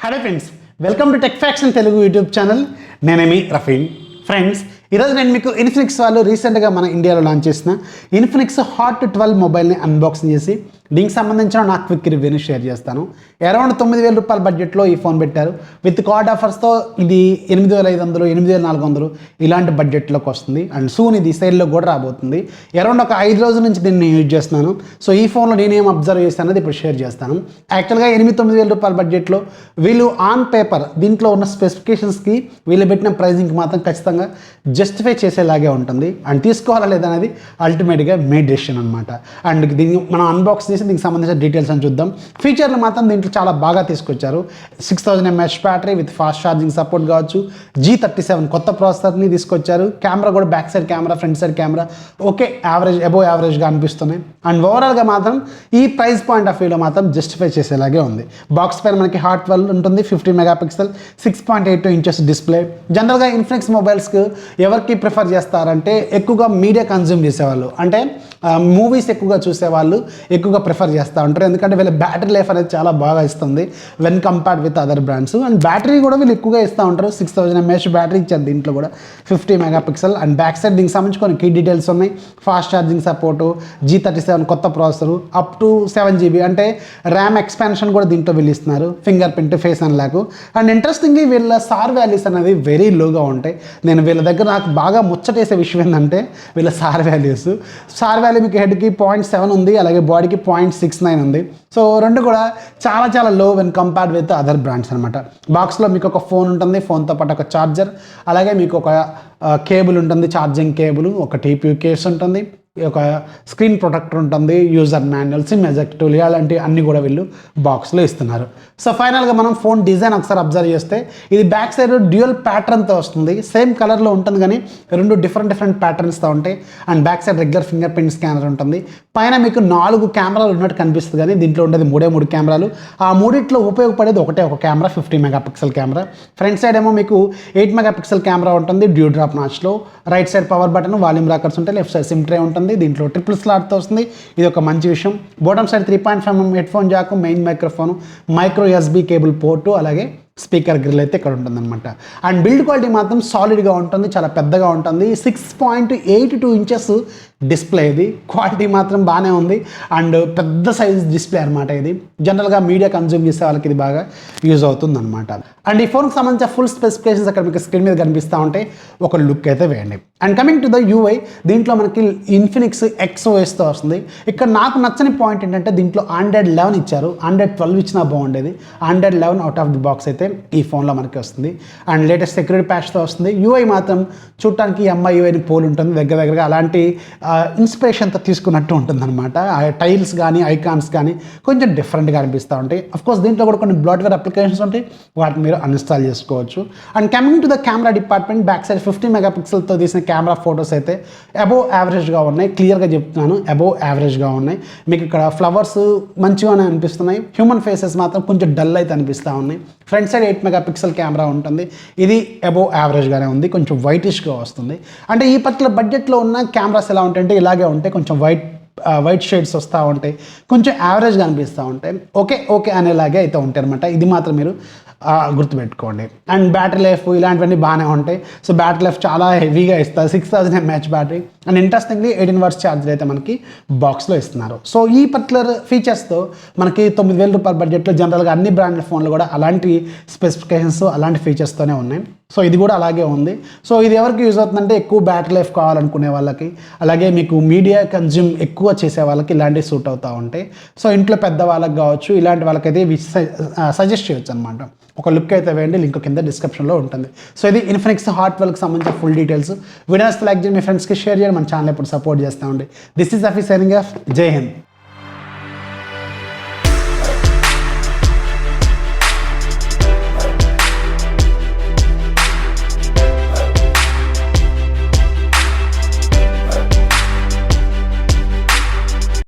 Hello friends, welcome to tech facts in Telugu YouTube channel. నేనేమి రఫీన్. Friends, ఈరోజు నేను మీకు ఇన్ఫినిక్స్ వాళ్ళు రీసెంట్గా మన ఇండియాలో లాంచ్ చేసిన ఇన్ఫినిక్స్ హాట్ 12 మొబైల్ని అన్బాక్సింగ్ చేసి దీనికి సంబంధించిన నా క్విక్ రివ్యూని షేర్ చేస్తాను. అరౌండ్ 9,000 రూపాయల బడ్జెట్లో ఈ ఫోన్ పెట్టారు. విత్ కార్డ్ ఆఫర్స్తో ఇది 8,500, 8,400 ఇలాంటి బడ్జెట్లోకి వస్తుంది. అండ్ సూన్ ఇది సేల్లో కూడా రాబోతుంది. అరౌండ్ ఒక 5 రోజుల నుంచి దీన్ని యూజ్ చేస్తున్నాను. సో ఈ ఫోన్లో నేనేం అబ్జర్వ్ చేస్తాను అనేది ఇప్పుడు షేర్ చేస్తాను. యాక్చువల్గా 8,9,000 రూపాయల బడ్జెట్లో వీళ్ళు ఆన్ పేపర్ దీంట్లో ఉన్న స్పెసిఫికేషన్స్కి వీళ్ళు పెట్టిన ప్రైజింగ్కి మాత్రం ఖచ్చితంగా జస్టిఫై చేసేలాగే ఉంటుంది. అండ్ తీసుకోవాలా లేదా అనేది అల్టిమేట్గా మే డెసిషన్ అనమాట. అండ్ దీన్ని మనం అన్బాక్స్ దీనికి సంబంధించిన డీటెయిల్స్ అని చూద్దాం. ఫీచర్లు మాత్రం దీంట్లో చాలా బాగా తీసుకొచ్చారు. 6000 mAh battery with fast charging support కావచ్చు. G37 కొత్త ప్రాసెసర్ని తీసుకొచ్చారు. కెమెరా కూడా back side camera, front side camera okay average, above యావరేజ్గా అనిపిస్తున్నాయి. అండ్ ఓవరాల్గా మాత్రం ఈ ప్రైస్ పాయింట్ ఆఫ్ వ్యూలో మాత్రం జస్టిఫై చేసేలాగే ఉంది. బాక్స్ పైన మనకి హాట్ 12 ఉంటుంది, 50 మెగాపిక్సెల్, 6.82 ఇంచెస్ డిస్ప్లే. జనరల్గా ఇన్ఫినిక్స్ మొబైల్స్కి ఎవరికి ప్రిఫర్ చేస్తారంటే ఎక్కువగా మీడియా కన్జ్యూమ్ చేసేవాళ్ళు, అంటే మూవీస్ ఎక్కువగా చూసేవాళ్ళు ఎక్కువగా ప్రిఫర్ చేస్తూ ఉంటారు. ఎందుకంటే వీళ్ళ బ్యాటరీ లైఫ్ అనేది చాలా బాగా ఇస్తుంది when compared with other brands. And battery కూడా వీళ్ళు ఎక్కువగా ఇస్తూ ఉంటారు. 6000 mAh బ్యాటరీ ఇచ్చారు దీంట్లో కూడా, 50 మెగాపిక్సెల్. అండ్ బ్యాక్ సైడ్ దీనికి సంబంధించి కొన్ని కీ డీటెయిల్స్ ఉన్నాయి. ఫాస్ట్ ఛార్జింగ్ సపోర్టు, G37 కొత్త ప్రాసెసరు, అప్ టు 7GB అంటే ర్యామ్ ఎక్స్పాన్షన్ కూడా దీంట్లో వీళ్ళు ఇస్తున్నారు. Finger print, face unlock. And ఇంట్రెస్టింగ్గా వీళ్ళ సార్ వాల్యూస్ అనేది వెరీ లోగా ఉంటాయి. నేను వీళ్ళ దగ్గర నాకు బాగా ముచ్చటేసే విషయం ఏంటంటే వీళ్ళ సార్ వాల్యూస్. సార్ వాల్యూ మీకు హెడ్కి 0.7 ఉంది, అలాగే బాడీకి 0.69 ఉంది. సో రెండు కూడా చాలా చాలా లో when compared with other brands అనమాట. బాక్స్లో మీకు ఒక ఫోన్ ఉంటుంది, ఫోన్తో పాటు ఒక ఛార్జర్, అలాగే మీకు ఒక కేబుల్ ఉంటుంది, ఛార్జింగ్ కేబుల్, ఒక TPU కేస్ ఉంటుంది, ఒక స్క్రీన్ ప్రొటెక్టర్ ఉంటుంది, user manual, SIM eject tool, ఇలాంటి అన్నీ కూడా వీళ్ళు బాక్స్లో ఇస్తున్నారు. సో ఫైనల్గా మనం ఫోన్ డిజైన్ ఒకసారి అబ్జర్వ్ చేస్తే ఇది బ్యాక్ సైడ్ డ్యూయల్ ప్యాటర్న్తో వస్తుంది. సేమ్ కలర్లో ఉంటుంది కానీ రెండు డిఫరెంట్ ప్యాటర్న్స్తో ఉంటాయి. And back side regular finger print scanner ఉంటుంది. పైన మీకు 4 కెమెరాలు ఉన్నట్టు కనిపిస్తుంది కానీ దీంట్లో ఉండేది 3 కెమెరాలు. ఆ మూడిట్లో ఉపయోగపడేది ఒక camera, 50 megapixel camera. Front side ఏమో మీకు 8 మెగాపిక్సెల్ కెమెరా ఉంటుంది డ్యూ డ్రాప్ నాచ్లో. Right side power button, volume rockers ఉంటాయి. లెఫ్ట్ సైడ్ సిమ్ ట్రే ఉంటుంది. దీంట్లో ట్రిపుల్ స్లాట్తో వస్తుంది, ఇది ఒక మంచి విషయం. Bottom side 3.5mm headphone jack, main microphone, micro USB cable port, అలాగే స్పీకర్ గ్రిల్ అయితే ఇక్కడ ఉంటుందన్నమాట. అండ్ బిల్డ్ క్వాలిటీ మాత్రం సాలిడ్గా ఉంటుంది, చాలా పెద్దగా ఉంటుంది. 6.82 ఇంచెస్ డిస్ప్లే, ఇది క్వాలిటీ మాత్రం బాగానే ఉంది. అండ్ పెద్ద సైజ్ డిస్ప్లే అనమాట. ఇది జనరల్గా మీడియా కన్జ్యూమ్ చేసే వాళ్ళకి ఇది బాగా యూజ్ అవుతుంది అనమాట. అండ్ ఈ ఫోన్కి సంబంధించిన ఫుల్ స్పెసిఫికేషన్స్ అక్కడ మీకు స్క్రీన్ మీద కనిపిస్తూ ఉంటాయి. ఒక లుక్ అయితే వేయండి. And coming to the UI, దీంట్లో మనకి ఇన్ఫినిక్స్ XOSతో వస్తుంది. ఇక్కడ నాకు నచ్చని పాయింట్ ఏంటంటే దీంట్లో Android 11 ఇచ్చారు. Android 12 ఇచ్చినా బాగుండేది. Android 11 out of the box అయితే ఈ ఫోన్లో మనకి వస్తుంది. అండ్ లేటెస్ట్ సెక్యూరిటీ ప్యాచ్తో వస్తుంది. UI మాత్రం చూడటానికి MIUIని పోలి ఉంటుంది, దగ్గరగా అలాంటి ఇన్స్పిరేషన్తో తీసుకున్నట్టు ఉంటుంది అనమాట. ఆ టైల్స్ కానీ ఐకాన్స్ కానీ కొంచెం డిఫరెంట్గా అనిపిస్తూ ఉంటాయి. అఫ్కోర్స్ దీంట్లో కూడా కొన్ని బ్లాట్వేర్ అప్లికేషన్స్ ఉంటాయి, వాటిని మీరు అన్ఇన్స్టాల్ చేసుకోవచ్చు. And coming to the camera department, back side 50 మెగాపిక్సెల్తో తీసిన కెమెరా ఫొటోస్ అయితే అబోవ్ యావరేజ్గా ఉన్నాయి. క్లియర్గా చెప్తున్నాను, అబోవ్ యావరేజ్గా ఉన్నాయి. మీకు ఇక్కడ ఫ్లవర్స్ మంచిగానే అనిపిస్తున్నాయి. హ్యూమన్ ఫేసెస్ మాత్రం కొంచెం డల్ అయితే అనిపిస్తూ ఉన్నాయి. ఫ్రంట్ సైడ్ 8 మెగాపిక్సెల్ కెమెరా ఉంటుంది, ఇది అబోవ్ యావరేజ్గానే ఉంది, కొంచెం వైటిష్గా వస్తుంది. అంటే ఈ పర్టికులర్ బడ్జెట్లో ఉన్న కెమెరాస్ ఎలా ఉంటాయంటే ఇలాగే ఉంటాయి, కొంచెం వైట్ షేడ్స్ వస్తూ ఉంటాయి, కొంచెం యావరేజ్గా అనిపిస్తూ ఉంటాయి. ఓకే అనేలాగే అయితే ఉంటాయి అనమాట. ఇది మాత్రం మీరు గుర్తుపెట్టుకోండి. అండ్ బ్యాటరీ లైఫ్ ఇలాంటివన్నీ బాగానే ఉంటాయి. సో బ్యాటరీ లైఫ్ చాలా హెవీగా ఇస్తారు, 6000 mAh battery. And interestingly 18 watts charger అయితే మనకి బాక్స్లో ఇస్తున్నారు. సో ఈ పర్టికులర్ ఫీచర్స్తో మనకి 9,000 రూపాయల బడ్జెట్లో జనరల్గా అన్ని బ్రాండ్ల ఫోన్లు కూడా అలాంటి స్పెసిఫికేషన్స్, అలాంటి ఫీచర్స్తోనే ఉన్నాయి. సో ఇది కూడా అలాగే ఉంది. సో ఇది ఎవరికి యూజ్ అవుతుందంటే ఎక్కువ బ్యాటరీ లైఫ్ కావాలనుకునే వాళ్ళకి, అలాగే మీకు మీడియా కన్జ్యూమ్ ఎక్కువ చేసే వాళ్ళకి ఇలాంటివి సూట్ అవుతూ ఉంటాయి. సో ఇంట్లో పెద్ద వాళ్ళకి కావచ్చు, ఇలాంటి వాళ్ళకైతే సజెస్ట్ చేయొచ్చు అనమాట. ఒక లుక్ అయితే వేయండి, లింక్ కింద డిస్క్రిప్షన్లో ఉంటుంది. సో ఇది ఇన్ఫినిక్స్ హాట్ 12కి సంబంధించిన ఫుల్ డీటెయిల్స్. వీడియోస్ లైక్ చేయండి, మీ ఫ్రెండ్స్కి షేర్ చేయండి, మన ఛానల్ ఎప్పుడు సపోర్ట్ చేస్తూ ఉండి. This is Rafi signing off. జై హింద్.